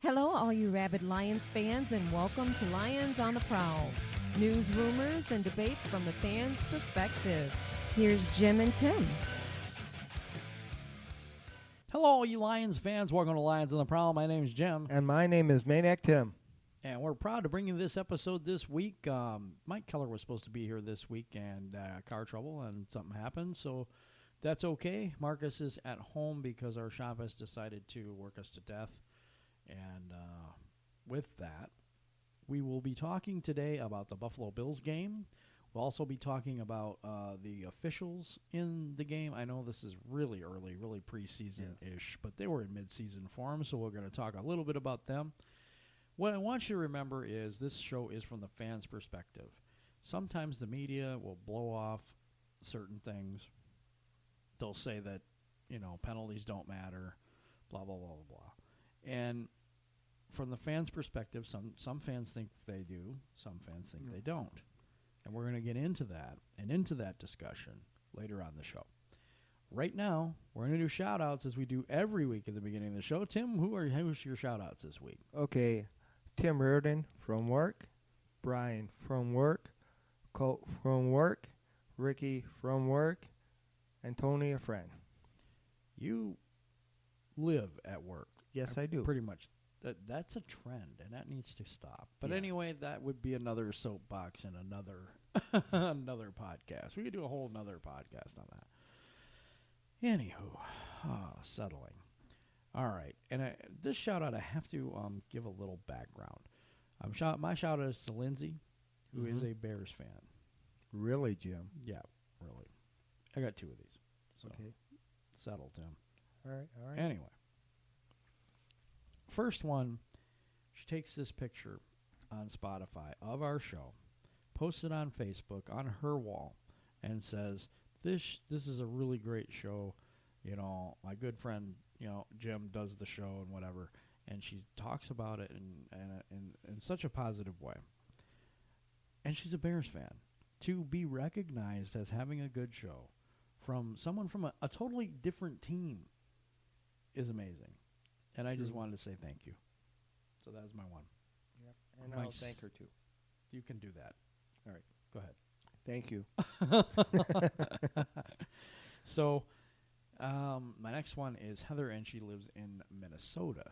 Hello, all you rabid Lions fans, and welcome to Lions on the Prowl. News, rumors, and debates from the fans' perspective. Here's Jim and Tim. Hello, all you Lions fans. Welcome to Lions on the Prowl. My name is Jim. And my name is Maniac Tim. And we're proud to bring you this episode this week. Mike Keller was supposed to be here this week, and car trouble, and something happened, so that's okay. Marcus is at home because our shop has decided to work us to death. And with that, we will be talking today about the Buffalo Bills game. We'll also be talking about the officials in the game. I know this is really early, really preseason-ish, but they were in mid-season form, so we're going to talk a little bit about them. What I want you to remember is this show is from the fans' perspective. Sometimes the media will blow off certain things. They'll say that, penalties don't matter, blah, blah, blah, blah, blah. And from the fans' perspective, some fans think they do, some fans think they don't. And we're going to get into that and into that discussion later on the show. Right now, we're going to do shout-outs as we do every week at the beginning of the show. Tim, who's your shout-outs this week? Okay, Tim Reardon from work, Brian from work, Colt from work, Ricky from work, and Tony a friend. You live at work. Yes, I do. Pretty much. That's a trend, and that needs to stop. But Yeah. anyway, that would be another soapbox and another another podcast. We could do a whole another podcast on that. Anywho, settling. All right, and this shout-out, I have to give a little background. My shout-out is to Lindsay, who is a Bears fan. Really, Jim? Yeah, really. I got two of these. So Okay. Settle, Tim. All right. Anyway. First one, she takes this picture on Spotify of our show, posts it on Facebook on her wall, and says, this is a really great show. My good friend, Jim does the show and whatever. And she talks about it in such a positive way. And she's a Bears fan. To be recognized as having a good show from someone from a totally different team is amazing. And I just wanted to say thank you. So that was my one. Yep. And I'll thank her, too. You can do that. All right. Go ahead. Thank you. So my next one is Heather, and she lives in Minnesota,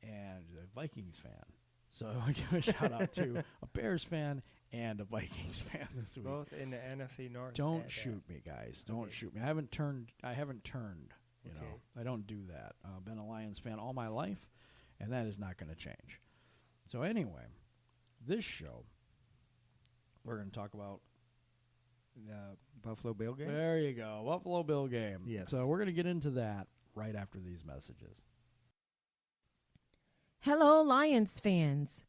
and a Vikings fan. So I give a shout-out to a Bears fan and a Vikings fan this week. Both in the NFC North. Don't shoot me, guys. Don't shoot me. I haven't turned. Okay. I don't do that. I've been a Lions fan all my life, and that is not going to change. So anyway, this show, we're going to talk about the Buffalo Bill game? There you go, Buffalo Bill game. Yes. So we're going to get into that right after these messages. Hello, Lions fans.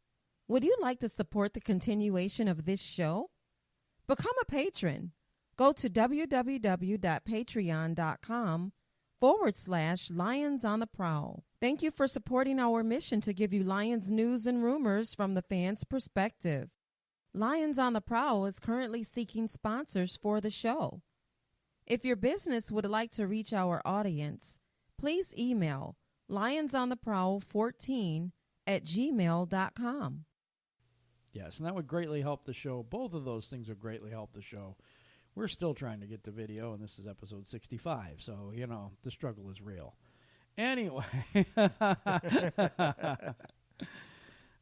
Would you like to support the continuation of this show? Become a patron. Go to www.patreon.com/Lions on the Prowl. Thank you for supporting our mission to give you Lions news and rumors from the fans' perspective. Lions on the Prowl is currently seeking sponsors for the show. If your business would like to reach our audience, please email lionsontheprowl14@gmail.com. Yes, and that would greatly help the show. Both of those things would greatly help the show. We're still trying to get the video, and this is episode 65, so, the struggle is real. Anyway.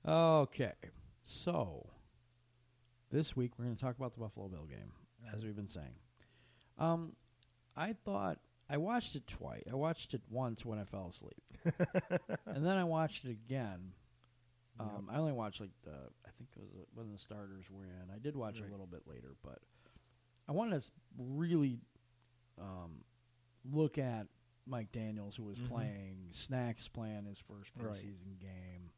Okay, so this week we're going to talk about the Buffalo Bill game, as we've been saying. I watched it twice. I watched it once when I fell asleep. And then I watched it again. I only watched, I think it was when the starters were in. I did watch a little bit later, but I wanted to really look at Mike Daniels, who was playing. Snack's playing his first preseason game.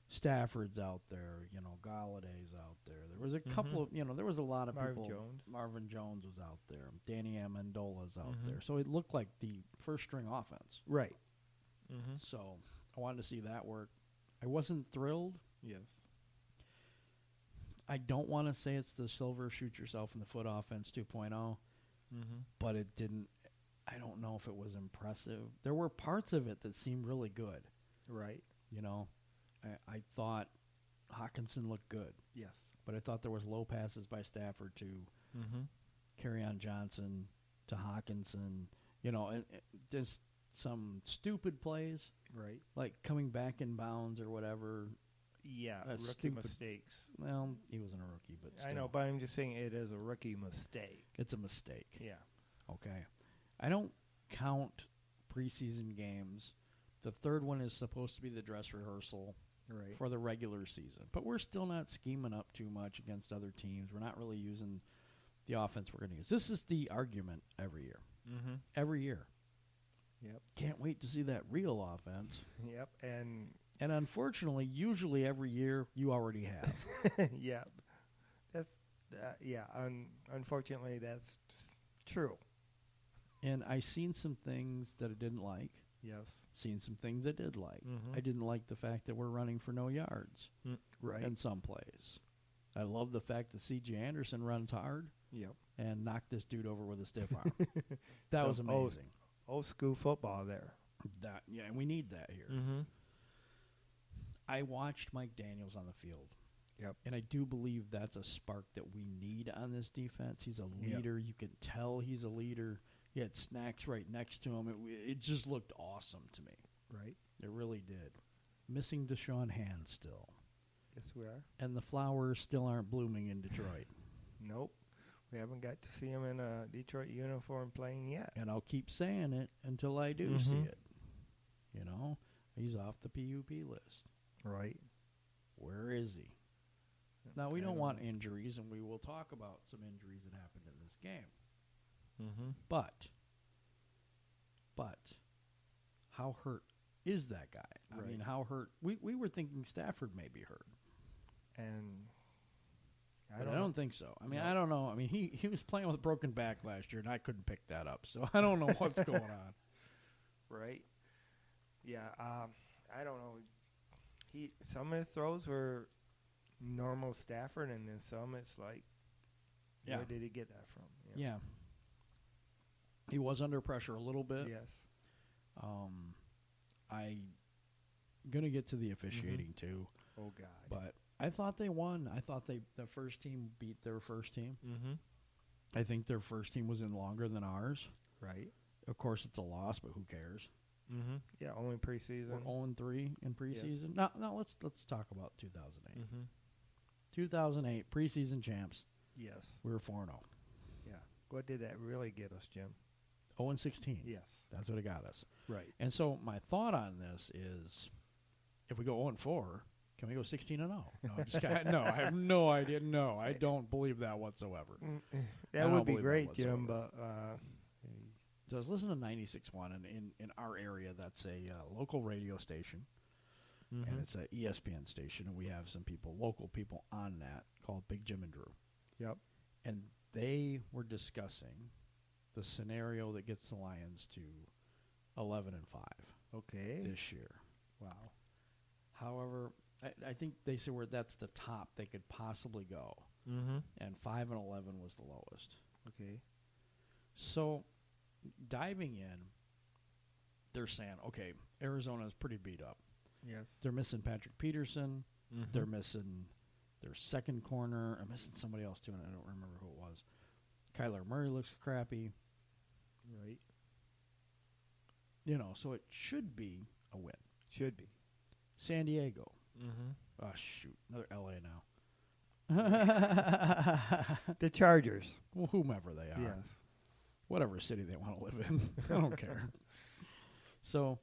Stafford's out there. Galladay's out there. There was a couple of, there was a lot of people. Marvin Jones was out there. Danny Amendola's out there. So it looked like the first-string offense. Right. So I wanted to see that work. I wasn't thrilled. Yes. I don't want to say it's the silver shoot-yourself-in-the-foot offense 2.0, but it didn't. I don't know if it was impressive. There were parts of it that seemed really good. Right. I thought Hawkinson looked good, Yes. but I thought there was low passes by Stafford to Kerryon Johnson, to Hawkinson, and just some stupid plays, Right. like coming back in bounds or whatever. Yeah, That's rookie stupid. mistakes. Well, he wasn't a rookie, but still. I know, but I'm just saying it is a rookie mistake. It's a mistake. Yeah. Okay. I don't count preseason games. The third one is supposed to be the dress rehearsal Right. for the regular season. But we're still not scheming up too much against other teams. We're not really using the offense we're going to use. This is the argument every year. Mm-hmm. Every year. Yep. Can't wait to see that real offense. Yep. And unfortunately, usually every year you already have. yeah, that's unfortunately that's true. And I seen some things that I didn't like. Yes. Seen some things I did like. Mhm. I didn't like the fact that we're running for no yards Right. in some plays. I love the fact that C.J. Anderson runs hard Yep. and knocked this dude over with a stiff arm. That was amazing. Old school football there. And we need that here. Mm-hmm. I watched Mike Daniels on the field. Yep. And I do believe that's a spark that we need on this defense. He's a leader. You can tell he's a leader. He had snacks right next to him. It just looked awesome to me. Right. It really did. Missing Deshaun Hand still. Yes, we are. And the flowers still aren't blooming in Detroit. Nope. We haven't got to see him in a Detroit uniform playing yet. And I'll keep saying it until I do see it. He's off the PUP list. Right. Where is he? Now, we don't want injuries, and we will talk about some injuries that happened in this game. Mm-hmm. But, how hurt is that guy? Right. I mean, how hurt? We were thinking Stafford may be hurt. And I don't think so. I mean, No. I don't know. I mean, he was playing with a broken back last year, and I couldn't pick that up. So I don't know what's going on. Right. Yeah. I don't know. Some of his throws were normal Stafford, and then some it's like, Yeah. where did he get that from? Yeah. He was under pressure a little bit. Yes. I going to get to the officiating too, Oh God. but I thought they won. I thought the first team beat their first team. Mm-hmm. I think their first team was in longer than ours. Right. Of course, it's a loss, but who cares? Mm-hmm. Yeah. Only preseason. We're 0-3 in preseason. Now let's talk about 2008. Mm-hmm. 2008 preseason champs. Yes. We were 4-0. Yeah. What did that really get us, Jim? 0-16. Yes. That's what it got us. Right. And so my thought on this is, if we go 0-4, can we go 16-0? No, I'm just kidding. No, I have no idea. No, I don't believe that whatsoever. That don't would be believe that great, Jim. whatsoever. But So I was listening to 96.1, and in our area, that's a local radio station, and it's a ESPN station, and we have some local people on that called Big Jim and Drew. Yep. And they were discussing the scenario that gets the Lions to 11-5 Okay. this year. Wow. However, I think they said that's the top they could possibly go, and 5-11 was the lowest. Okay. So, diving in, they're saying, okay, Arizona's pretty beat up. Yes. They're missing Patrick Peterson. They're missing their second corner. I'm missing somebody else too, and I don't remember who it was. Kyler Murray looks crappy. Right. So it should be a win. Should be. San Diego. Mm-hmm. Oh, shoot. Another L.A. now. The Chargers. Well, whomever they are. Yes. Whatever city they want to live in. I don't care. So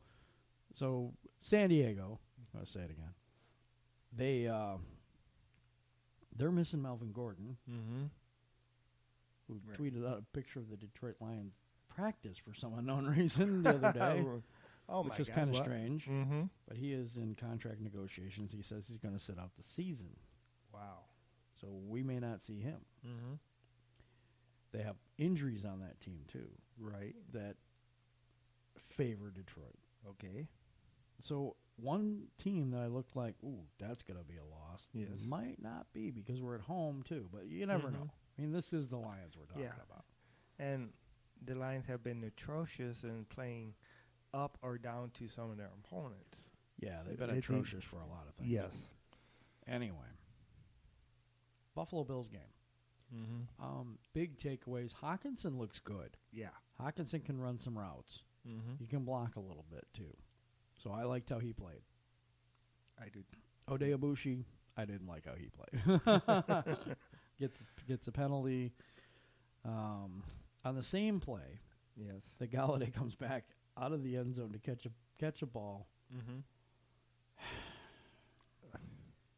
San Diego, I'll say it again. They're missing Melvin Gordon, who tweeted out a picture of the Detroit Lions practice for some unknown reason the other day, which is kind of strange. Mm-hmm. But he is in contract negotiations. He says he's going to sit out the season. Wow. So we may not see him. Mm-hmm. They have injuries on that team, too, Right. that favor Detroit. Okay. So one team that I looked like, ooh, that's going to be a loss, Yes. might not be because we're at home, too. But you never know. I mean, this is the Lions we're talking about. And the Lions have been atrocious in playing up or down to some of their opponents. Yeah, they've been I think- atrocious for a lot of things. Yes. Anyway, Buffalo Bills game. Mm-hmm. Big takeaways. Hawkinson looks good. Yeah. Hawkinson can run some routes. Mm-hmm. He can block a little bit, too. So I liked how he played. I do. Odeabushi, I didn't like how he played. Gets a penalty. On the same play, Yes. the Galladay comes back out of the end zone to catch a ball. Mm-hmm.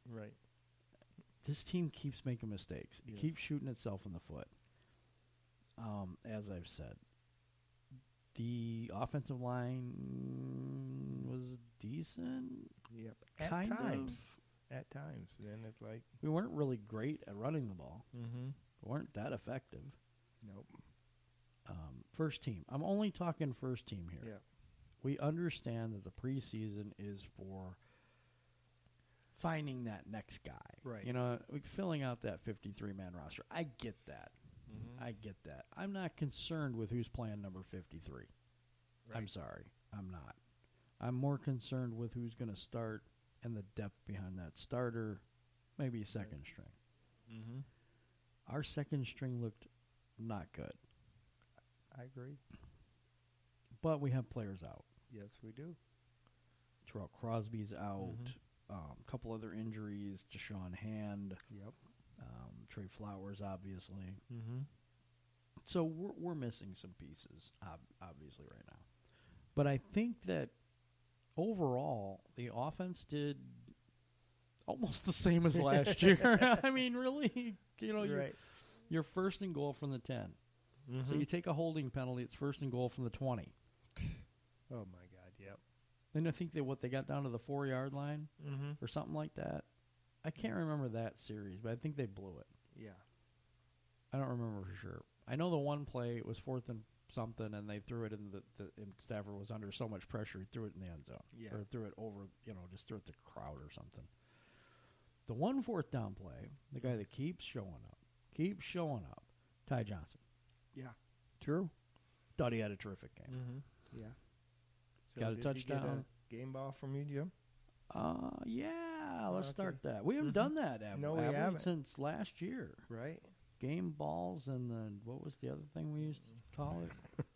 Right. This team keeps making mistakes. It Yes. keeps shooting itself in the foot. As I've said, the offensive line was decent. Yep. Kind At times. of. At times. Then it's like. We weren't really great at running the ball. Mm-hmm. We weren't that effective. Nope. First team. I'm only talking first team here. Yeah. We understand that the preseason is for finding that next guy. Right. You know, filling out that 53-man roster. I get that. Mm-hmm. I get that. I'm not concerned with who's playing number 53. Right. I'm sorry. I'm not. I'm more concerned with who's going to start and the depth behind that starter, maybe a second string. Mm-hmm. Our second string looked not good, I agree. but we have players out. Yes, we do. Terrell Crosby's out. Mhm. A couple other injuries. Deshaun Hand. Yep. Trey Flowers, obviously. Mm-hmm. So we're missing some pieces, obviously, right now. But I think that overall, the offense did almost the same as last year. I mean, really, you know, Right. you're first and goal from the 10. Mm-hmm. So you take a holding penalty, it's first and goal from the 20. Oh my God. Yep. And I think they got down to the 4-yard line Mm-hmm. or something like that. I can't remember that series, but I think they blew it. Yeah. I don't remember for sure. I know the one play, it was 4th and something, and they threw it in and Stafford was under so much pressure, he threw it in the end zone. Yeah. Or threw it over, just threw it to the crowd or something. The one 4th down play, the guy that keeps showing up, Ty Johnson. Yeah. True. Thought he had a terrific game. Mm-hmm. Yeah. Got a did you get touchdown. a game ball from you, Jim? Yeah, let's Okay. start that. We haven't Mhm. done that No, we have haven't. since last year. Right. Game balls and what was the other thing we used to call it?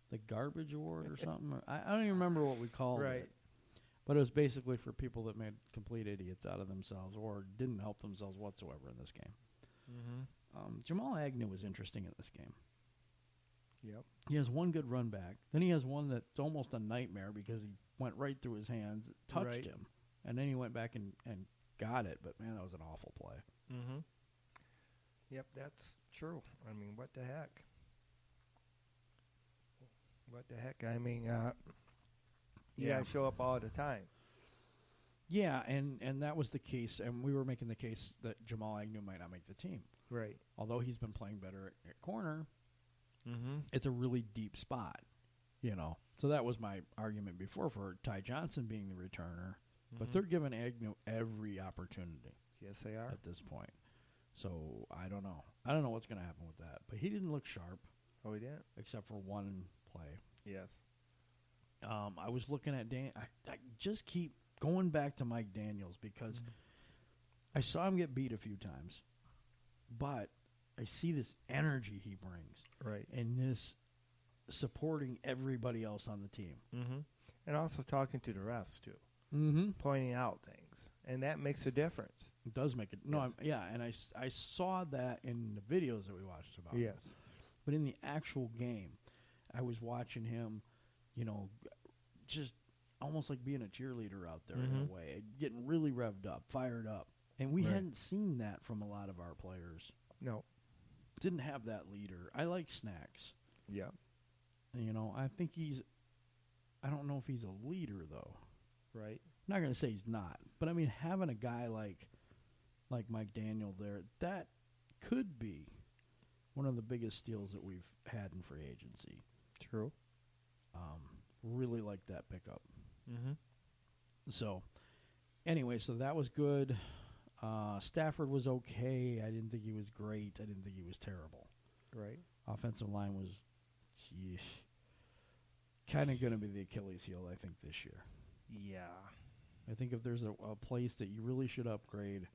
The garbage award or something? I don't even remember what we called Right. it. But it was basically for people that made complete idiots out of themselves or didn't help themselves whatsoever in this game. Mm-hmm. Jamal Agnew was interesting in this game. Yep. He has one good run back. Then he has one that's almost a nightmare because he went right through his hands, touched Right. him, and then he went back and got it. But, man, that was an awful play. Mm-hmm. Yep, that's true. I mean, what the heck? What the heck? I mean, you Yeah. gotta show up all the time. Yeah, and that was the case, and we were making the case that Jamal Agnew might not make the team. Right. Although he's been playing better at corner, Mm-hmm. it's a really deep spot, So that was my argument before for Ty Johnson being the returner. But they're giving Agnew every opportunity Yes, they are. at this point. So I don't know. I don't know what's going to happen with that. But he didn't look sharp Oh, he didn't? except for one play. Yes. I was looking at I just keep going back to Mike Daniels because I saw him get beat a few times. But I see this energy he brings. Right. And this supporting everybody else on the team. Mm-hmm. And also talking to the refs, too. Mm-hmm. Pointing out things. And that makes a difference. It does make it. No, Yes. and I saw that in the videos that we watched about him. Yes. But in the actual game, I was watching him, just almost like being a cheerleader out there in a way, getting really revved up, fired up. And we Right. hadn't seen that from a lot of our players. No. Didn't have that leader. I like Snacks. Yeah. I think I don't know if he's a leader, though. Right. I'm not going to say he's not. But, I mean, having a guy like Mike Daniel there, that could be one of the biggest steals that we've had in free agency. True. Really like that pickup. Mm-hmm. So, anyway, so that was good. Stafford was okay. I didn't think he was great. I didn't think he was terrible. Right. Offensive line was, kind of going to be the Achilles heel, I think, this year. Yeah. I think if there's a place that you really should upgrade,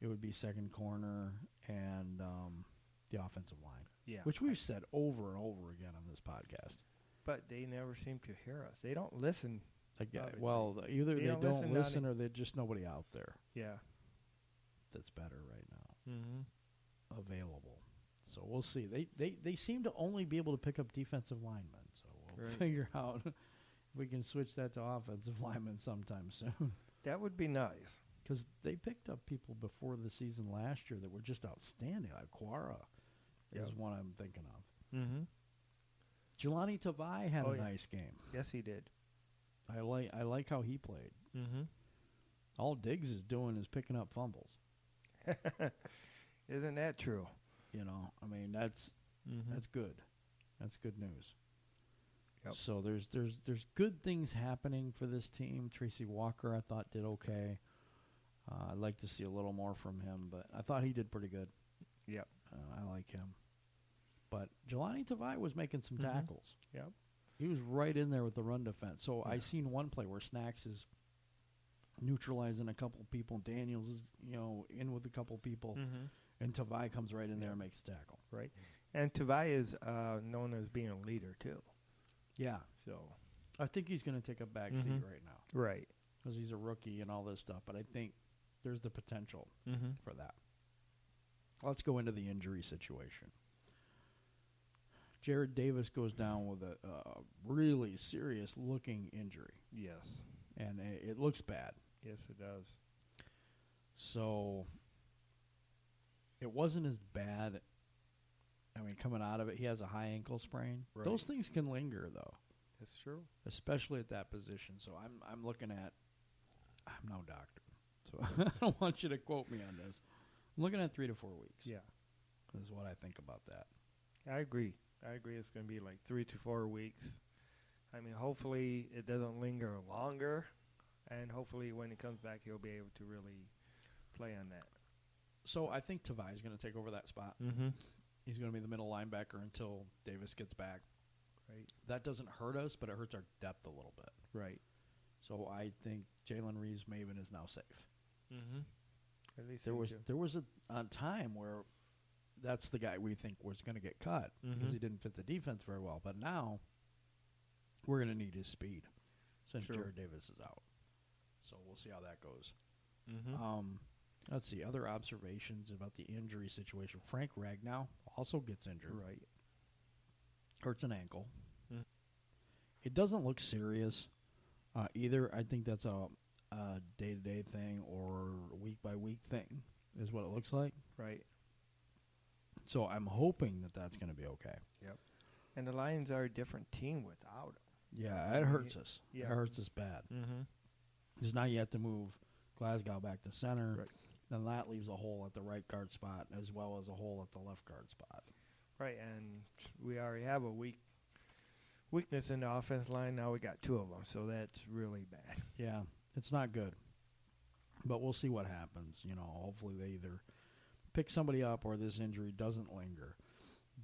it would be second corner and the offensive line, Yeah. which we've said over and over again on this podcast. But they never seem to hear us. They don't listen. Either they don't listen to or there's just nobody out there Yeah. that's better right now Mm-hmm. available. So we'll see. They seem to only be able to pick up defensive linemen. So we'll figure out if we can switch that to offensive linemen sometime soon. That would be nice. Because they picked up people before the season last year that were just outstanding. Like Quara is one I'm thinking of. Mm-hmm. Jelani Tavai had a nice game. Yes, he did. I like how he played. Mm-hmm. All Diggs is doing is picking up fumbles. Isn't that true? You know, I mean that's good. That's good news. Yep. So there's good things happening for this team. Tracy Walker I thought did okay. I'd like to see a little more from him, but I thought he did pretty good. Yep. I like him. But Jelani Tavai was making some tackles. Yep. He was right in there with the run defense. So I seen one play where Snacks is neutralizing a couple people. Daniels is, in with a couple people. Mm-hmm. And Tavai comes right in there and makes the tackle. Right. And Tavai is known as being a leader, too. Yeah. So I think he's going to take a back seat right now. Right. Because he's a rookie and all this stuff. But I think there's the potential for that. Let's go into the injury situation. Jared Davis goes down with a really serious-looking injury. Yes. And it looks bad. Yes, it does. So it wasn't as bad. I mean, coming out of it, he has a high ankle sprain. Right. Those things can linger, though. That's true. Especially at that position. So I'm looking at – I'm no doctor. So I don't want you to quote me on this. I'm looking at 3 to 4 weeks. Yeah. Is what I think about that. I agree. It's going to be like 3 to 4 weeks. I mean, hopefully it doesn't linger longer, and hopefully when it comes back, he'll be able to really play on that. So I think Tavai is going to take over that spot. Mm-hmm. He's going to be the middle linebacker until Davis gets back. Right. That doesn't hurt us, but it hurts our depth a little bit. Right. So I think Jalen Reeves-Maven is now safe. Mm-hmm. At least there was a time where that's the guy we think was going to get cut because he didn't fit the defense very well. But now we're going to need his speed since Jared Davis is out. So we'll see how that goes. Mm-hmm. Let's see. Other observations about the injury situation. Frank Ragnow also gets injured. Right. Hurts an ankle. Mm. It doesn't look serious either. I think that's a day-to-day thing or week-by-week thing is what it looks like. Right. So I'm hoping that that's going to be okay. Yep. And the Lions are a different team without him. Yeah, it hurts us. Yeah. It hurts us bad. Mm-hmm. Because now you have to move Glasgow back to center. Right. Then that leaves a hole at the right guard spot as well as a hole at the left guard spot. Right, and we already have a weakness in the offense line. Now we got 2 of them, so that's really bad. Yeah, it's not good. But we'll see what happens. Hopefully they either pick somebody up or this injury doesn't linger.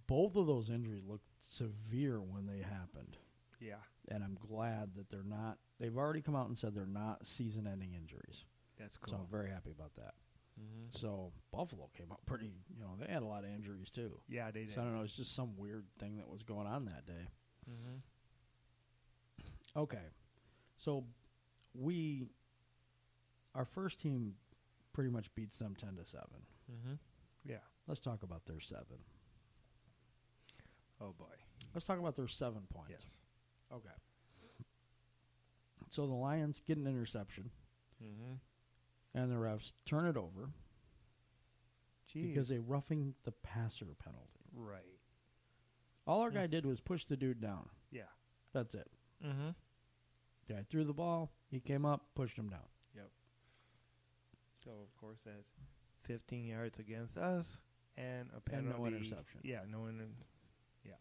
Both of those injuries looked severe when they happened. Yeah. And I'm glad that they're not. They've already come out and said they're not season-ending injuries. That's cool. So I'm very happy about that. Mm-hmm. So Buffalo came up pretty, they had a lot of injuries too. Yeah, they did. So I don't know, it's just some weird thing that was going on that day. Mm-hmm. Okay. So our first team pretty much beats them 10-7. Mm-hmm. Yeah. Let's talk about their 7. Oh, boy. Let's talk about their 7 points. Yes. Okay. So the Lions get an interception. Mm-hmm. And the refs turn it over because they roughing the passer penalty. Right. All our guy did was push the dude down. Yeah. That's it. Mm-hmm. Guy threw the ball. He came up, pushed him down. Yep. So, of course, that's 15 yards against us and a penalty. And no interception. Yeah, no interception. Yeah.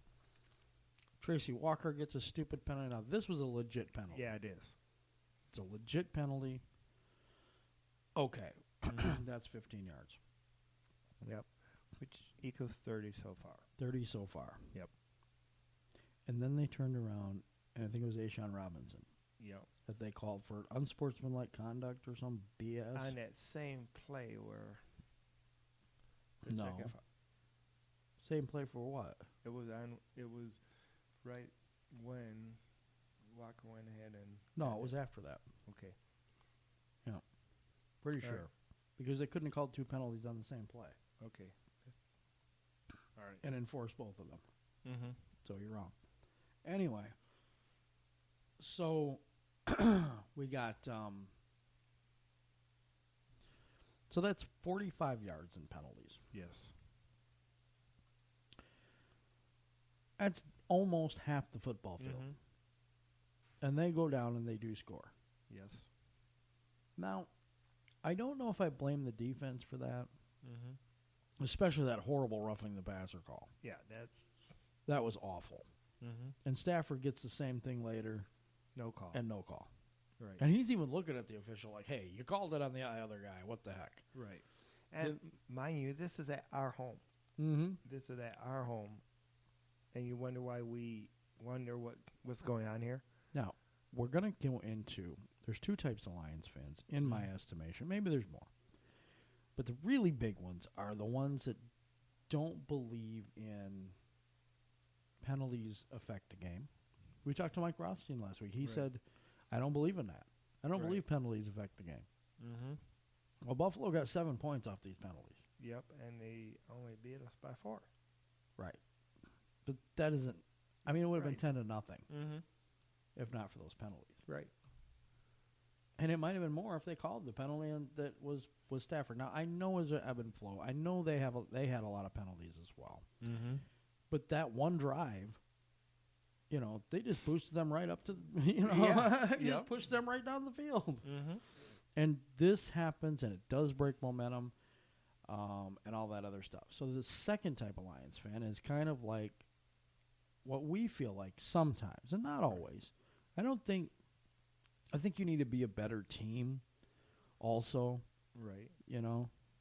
Tracy Walker gets a stupid penalty. Now, this was a legit penalty. Yeah, it is. It's a legit penalty. Okay. That's 15 yards. Yep. Which equals 30 so far. 30 so far. Yep. And then they turned around, and I think it was Ashawn Robinson. Yep. that they called for unsportsmanlike conduct or some BS. On that same play where the No. second Same play for what? it was right when Walker went ahead and No, it was after that. okay. Pretty All sure. right. Because they couldn't have called 2 penalties on the same play Okay. All right. and enforce both of them. Mm-hmm. So you're wrong. Anyway, so we got so that's 45 yards in penalties. Yes. That's almost half the football field. Mm-hmm. And they go down and they do score. Yes. Now, I don't know if I blame the defense for that, Mm-hmm. especially that horrible roughing the passer call. Yeah, that's That was awful. mm-hmm. And Stafford gets the same thing later No call. and no call. Right. And he's even looking at the official like, hey, you called it on the other guy. What the heck? Right. And mind you, this is at our home. Mm-hmm. This is at our home. And you wonder why we wonder what's going on here? Now, we're going to go into, there's 2 types of Lions fans, in my estimation. Maybe there's more. But the really big ones are the ones that don't believe in penalties affect the game. We talked to Mike Rothstein last week. He Right. said, I don't believe in that. I don't Right. believe penalties affect the game. Mm-hmm. Well, Buffalo got 7 points off these penalties. Yep, and they only beat us by 4. Right. But that isn't, I mean, it would have Right. been 10-0 Mm-hmm. if not for those penalties. Right. And it might have been more if they called the penalty and that was Stafford. Now, I know as an ebb and flow, I know they had a lot of penalties as well. Mm-hmm. But that one drive, they just boosted them right up to, Yeah. just Yep. pushed them right down the field. Mm-hmm. And this happens, and it does break momentum and all that other stuff. So the second type of Lions fan is kind of like what we feel like sometimes, and not always. I think you need to be a better team also, Right.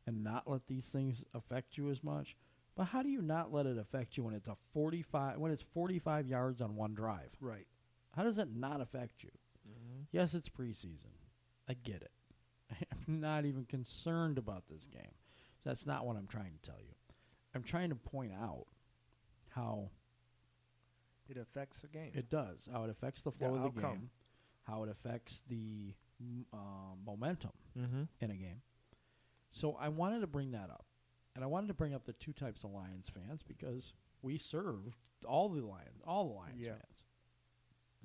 and not let these things affect you as much. But how do you not let it affect you when it's 45 yards on one drive? Right. How does it not affect you? Mm-hmm. Yes, it's preseason. I get it. I'm not even concerned about this game. That's not what I'm trying to tell you. I'm trying to point out how It affects the game. it does, how it affects the flow of the outcome. game, how it affects the momentum Mm-hmm. in a game. So I wanted to bring that up. And I wanted to bring up the 2 types of Lions fans because we serve all the Lions Yeah. fans.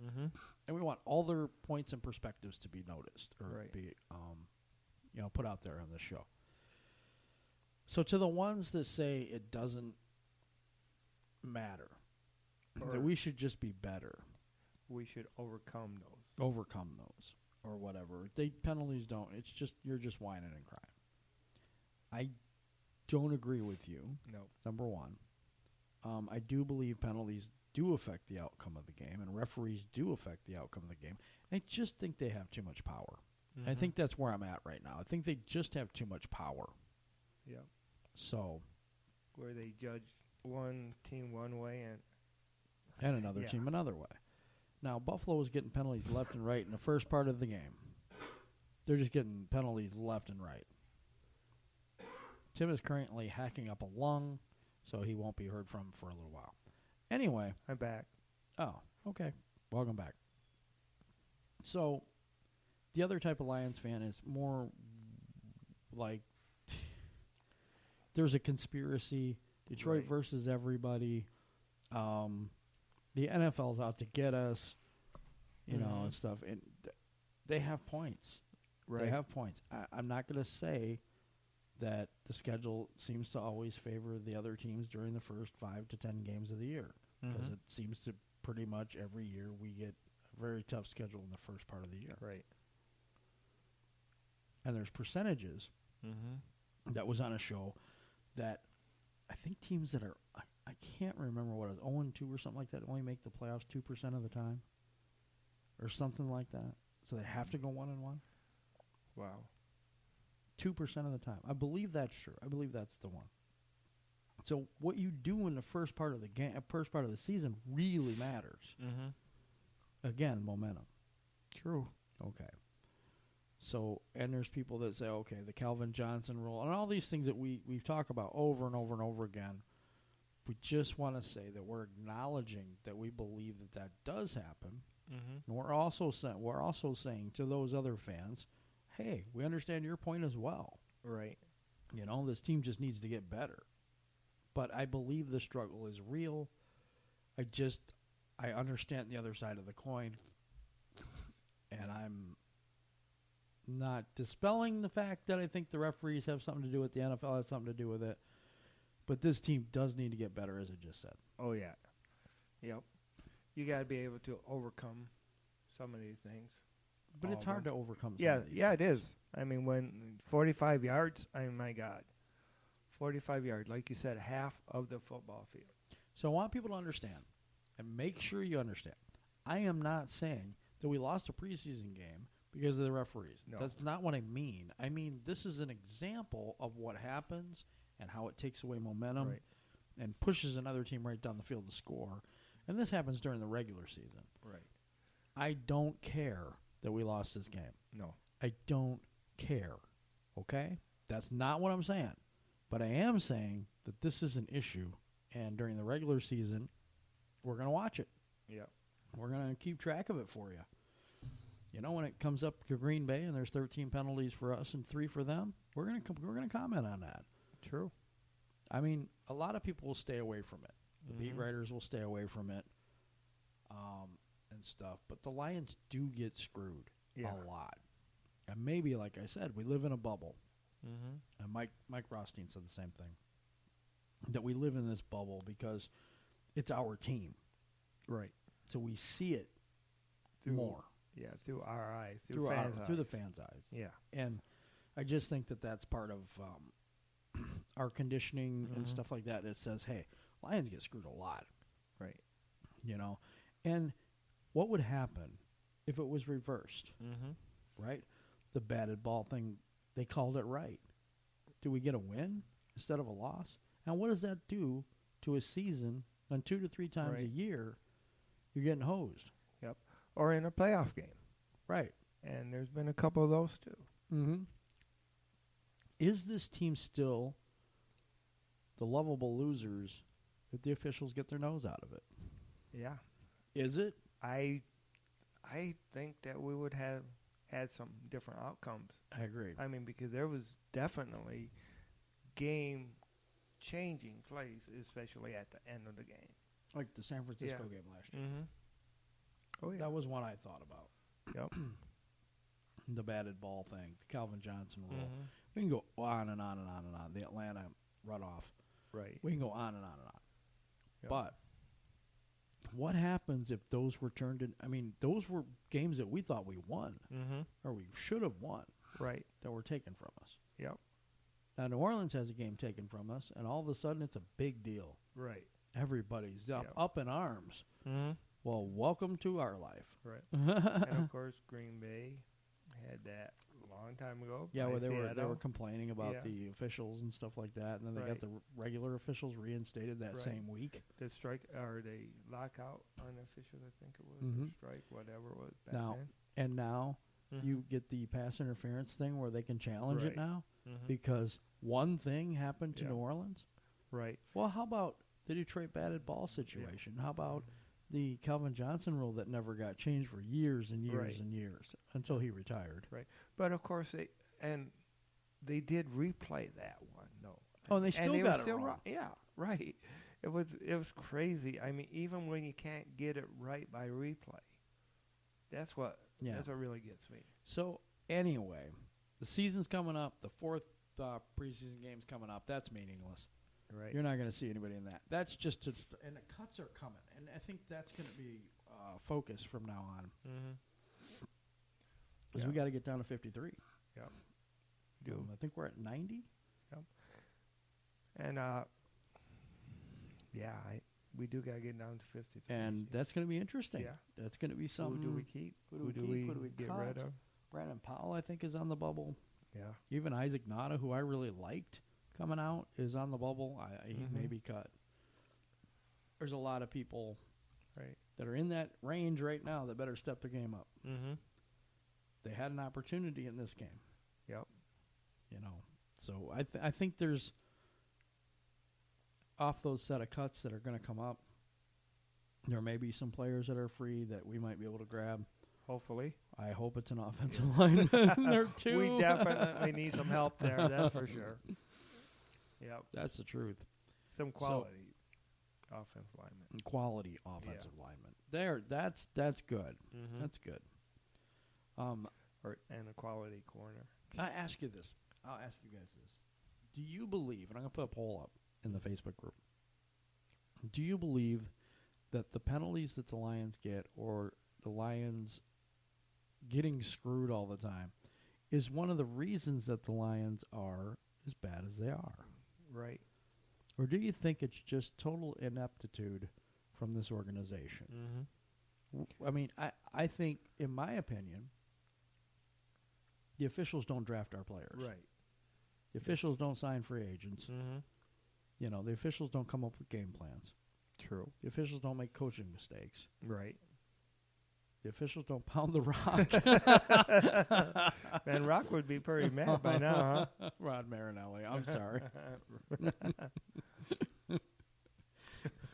Mm-hmm. And we want all their points and perspectives to be noticed or Right. be put out there on the show. So to the ones that say it doesn't matter, that we should just be better, We should overcome those. overcome those or whatever. Penalties don't. It's just you're just whining and crying. I don't agree with you. No. Number one, I do believe penalties do affect the outcome of the game, and referees do affect the outcome of the game. I just think they have too much power. Mm-hmm. I think that's where I'm at right now. I think they just have too much power. Yep. So, Where they judge one team one way and another Yeah. team another way. Now, Buffalo was getting penalties left and right in the first part of the game. They're just getting penalties left and right. Tim is currently hacking up a lung, so he won't be heard from for a little while. Anyway. I'm back. Oh, okay. Welcome back. So, the other type of Lions fan is more like there's a conspiracy. Detroit Right. versus everybody. The NFL's out to get us, Mhm. and stuff. And they have points. Right. They have points. I'm not going to say that the schedule seems to always favor the other teams during the first 5 to 10 games of the year. Because Mhm. it seems to pretty much every year we get a very tough schedule in the first part of the year. Right. And there's percentages Mm-hmm. that was on a show that I think teams that are, I can't remember what it was, 0-2 or something like that, only make the playoffs 2% of the time or something like that. So they have to go 1-1. Wow. 2% of the time. I believe that's true. I believe that's the one. So what you do in the first part of the game, first part of the season really matters. Mm-hmm. Again, momentum. True. Okay. So, and there's people that say, okay, the Calvin Johnson rule, and all these things that we've talked about over and over and over again. We just want to say that we're acknowledging that we believe that does happen. Mm-hmm. And we're also saying to those other fans, hey, we understand your point as well. Right. You know, this team just needs to get better. But I believe the struggle is real. I understand the other side of the coin. And I'm not dispelling the fact that I think the referees have something to do with the NFL, has something to do with it. But this team does need to get better, as I just said. Oh, yeah. Yep. You got to be able to overcome some of these things. But it's hard to overcome some Yeah, of these yeah, it things. is. I mean, when 45 yards, I mean, my God. 45 yards, like you said, half of the football field. So I want people to understand, and make sure you understand. I am not saying that we lost a preseason game because of the referees. No. That's not what I mean. I mean, this is an example of what happens and how it takes away momentum and pushes another team right down the field to score. And this happens during the regular season. Right. I don't care that we lost this game. No. I don't care. Okay? That's not what I'm saying. But I am saying that this is an issue, and during the regular season, we're going to watch it. Yeah. We're going to keep track of it for you. You know, when it comes up to Green Bay and there's 13 penalties for us and 3 for them, we're going to comment on that. True. I mean, a lot of people will stay away from it. The beat Mm-hmm. writers will stay away from it and stuff. But the Lions do get screwed a lot. And maybe, like I said, we live in a bubble. Mm-hmm. And Mike Rothstein said the same thing, that we live in this bubble because it's our team. Right. So we see it more. Yeah, through our eyes, Through the fans' eyes. Yeah. And I just think that that's part of our conditioning and stuff like that. It says, hey, Lions get screwed a lot. Right. You know? And what would happen if it was reversed? Mm-hmm. Right? The batted ball thing, they called it right. Do we get a win instead of a loss? And what does that do to a season when 2 to 3 times a year you're getting hosed? Yep. Or in a playoff game. Right. And there's been a couple of those, too. Mm-hmm. Is this team still the lovable losers if the officials get their nose out of it? Yeah. Is it? I think that we would have had some different outcomes. I agree. I mean, because there was definitely game-changing plays, especially at the end of the game. Like the San Francisco game last year. Mm-hmm. Oh, yeah. That was one I thought about. Yep. The batted ball thing, the Calvin Johnson rule. Mm-hmm. We can go on and on and on and on. The Atlanta runoff. Right. We can go on and on and on. Yep. But what happens if those were turned in? I mean, those were games that we thought we won, or we should have won, Right. that were taken from us. Yep. Now, New Orleans has a game taken from us, and all of a sudden it's a big deal. Right. Everybody's Yep. up in arms. Mm-hmm. Well, welcome to our life. Right. And, of course, Green Bay had that a long time ago. Yeah, by where they Seattle. were complaining about Yeah. the officials and stuff like that, and then they got Right. the regular officials reinstated that Right. same week. The strike or the lockout on officials, I think it was, Mhm. or strike, whatever it was back Now, then. And now Mhm. you get the pass interference thing where they can challenge Right. it now Mhm. because one thing happened to Yeah. New Orleans. Right. Well, how about the Detroit batted ball situation? How about the Calvin Johnson rule that never got changed for years and years Right. and years until he retired? But of course they did replay that one, though. Oh, and they still got it wrong. Yeah, right. It was crazy. I mean, even when you can't get it right by replay, that's what really gets me. So anyway, the season's coming up. The 4th preseason game's coming up. That's meaningless. Right. You're not going to see anybody in that. That's just and the cuts are coming, and I think that's going to be focus from now on. Mm-hmm. Because we got to get down to 53. Yep. I think we're at 90. Yep. And we do got to get down to 53. And that's going to be interesting. Yeah. That's going to be something. Who do we keep? Who do we get cut? rid of? Brandon Powell, I think, is on the bubble. Yeah. Even Isaac Nada, who I really liked coming out, is on the bubble. He may be cut. There's a lot of people Right. that are in that range right now that better step their game up. Mm-hmm. had an opportunity in this game. Yep. You know, so I think there's off those set of cuts that are going to come up. There may be some players that are free that we might be able to grab. Hopefully. I hope it's an offensive lineman there too. We definitely need some help there. That's for sure. Yep. That's the truth. Some quality offensive linemen. Quality offensive lineman. There, that's good. Mm-hmm. That's good. And a quality corner. I ask you this. I'll ask you guys this. Do you believe, and I'm going to put a poll up in the Facebook group, do you believe that the penalties that the Lions get, or the Lions getting screwed all the time, is one of the reasons that the Lions are as bad as they are? Right. Or do you think it's just total ineptitude from this organization? Mm-hmm. I mean, I think, in my opinion, the officials don't draft our players. Right. The officials don't sign free agents. Mm-hmm. You know, the officials don't come up with game plans. True. The officials don't make coaching mistakes. Right. The officials don't pound the rock. Man, Rock would be pretty mad by now, huh? Rod Marinelli, I'm sorry.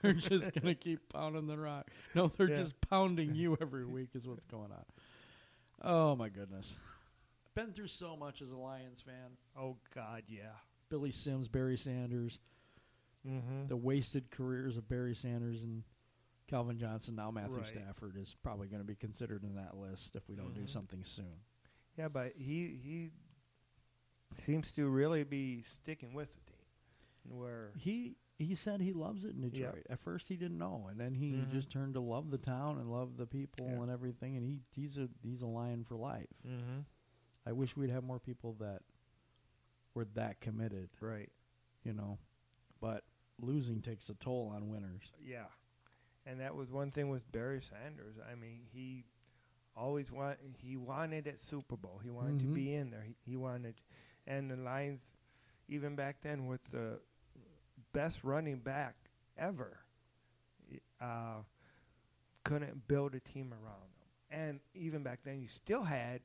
They're just going to keep pounding the rock. No, they're just pounding you every week is what's going on. Oh, my goodness. I've been through so much as a Lions fan. Oh, God, yeah. Billy Sims, Barry Sanders, the wasted careers of Barry Sanders and Calvin Johnson. Now Matthew Stafford is probably going to be considered in that list if we don't do something soon. Yeah, but he seems to really be sticking with the team. Where he said he loves it in Detroit. At first he didn't know, and then he just turned to love the town and love the people and everything, and he's a Lion for life. Mm-hmm. I wish we'd have more people that were that committed. Right. You know, but losing takes a toll on winners. Yeah. And that was one thing with Barry Sanders. I mean, he always wanted that Super Bowl. He wanted to be in there. He wanted, and the Lions, even back then, with the best running back ever, couldn't build a team around them. And even back then, you still had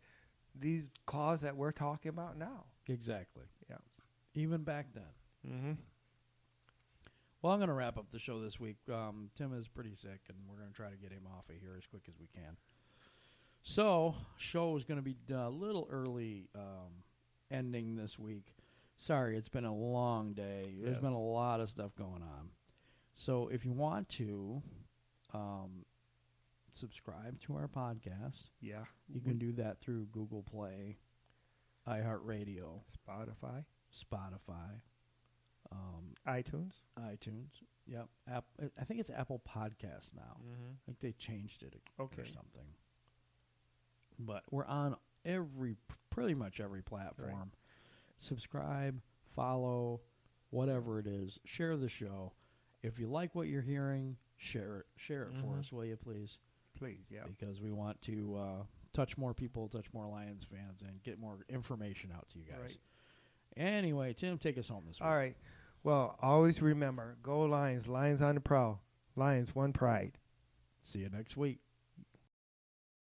these calls that we're talking about now. Exactly. Yeah. Even back then. Mm-hmm. Well, I'm going to wrap up the show this week. Tim is pretty sick, and we're going to try to get him off of here as quick as we can. So, show is going to be a little early ending this week. Sorry, it's been a long day. There's been a lot of stuff going on. So, if you want to subscribe to our podcast, you can do that through Google Play, iHeartRadio, Spotify. iTunes. Yep. I think it's Apple Podcast now. Mm-hmm. I think they changed it or Okay. something. But we're on pretty much every platform. Right. Subscribe, follow, whatever it is. Share the show. If you like what you're hearing, share it for us, will you please? Please, yeah. Because we want to touch more people, touch more Lions fans, and get more information out to you guys. Right. Anyway, Tim, take us home this week. All right. Well, always remember, go Lions. Lions on the prowl. Lions, one pride. See you next week.